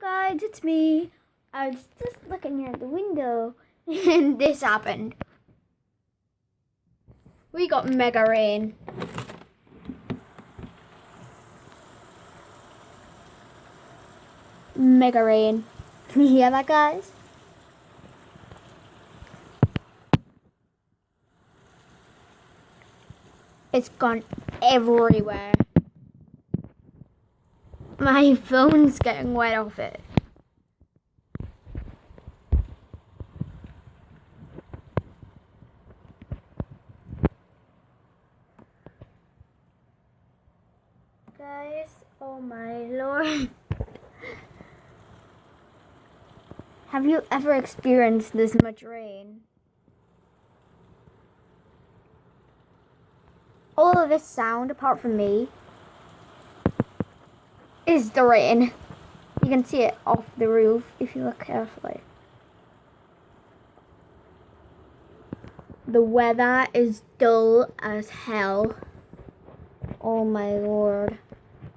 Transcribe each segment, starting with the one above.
guys, it's me. I was just looking at the window and this happened. We got mega rain. Mega rain. Can you hear that, guys? It's gone everywhere. My phone's getting wet off it. Guys, oh my lord. Have you ever experienced this much rain? All of this sound, apart from me, is the rain. You can see it off the roof if you look carefully. The weather is dull as hell. Oh my lord.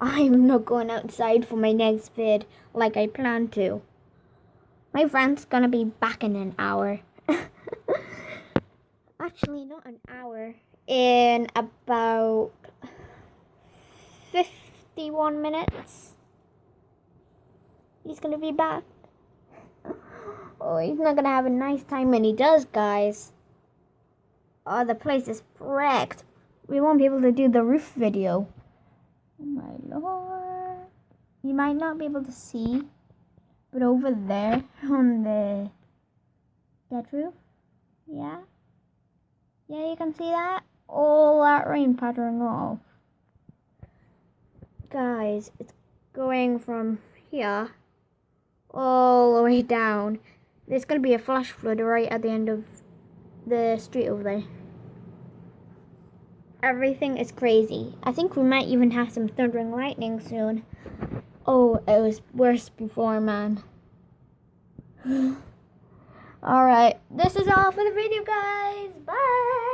I'm not going outside for my next vid like I planned to. My friend's gonna be back in an hour. Actually, not an hour. In about 51 minutes. He's gonna be back. Oh, he's not gonna have a nice time when he does, guys. Oh, the place is wrecked. We won't be able to do the roof video. Oh my lord. You might not be able to see, but over there on the dead roof, yeah, you can see that. All that rain pattering off. Guys, it's going from here all the way down. There's going to be a flash flood right at the end of the street over there. Everything is crazy. I think we might even have some thunder and lightning soon. Oh, it was worse before, man. Alright, this is all for the video, guys. Bye!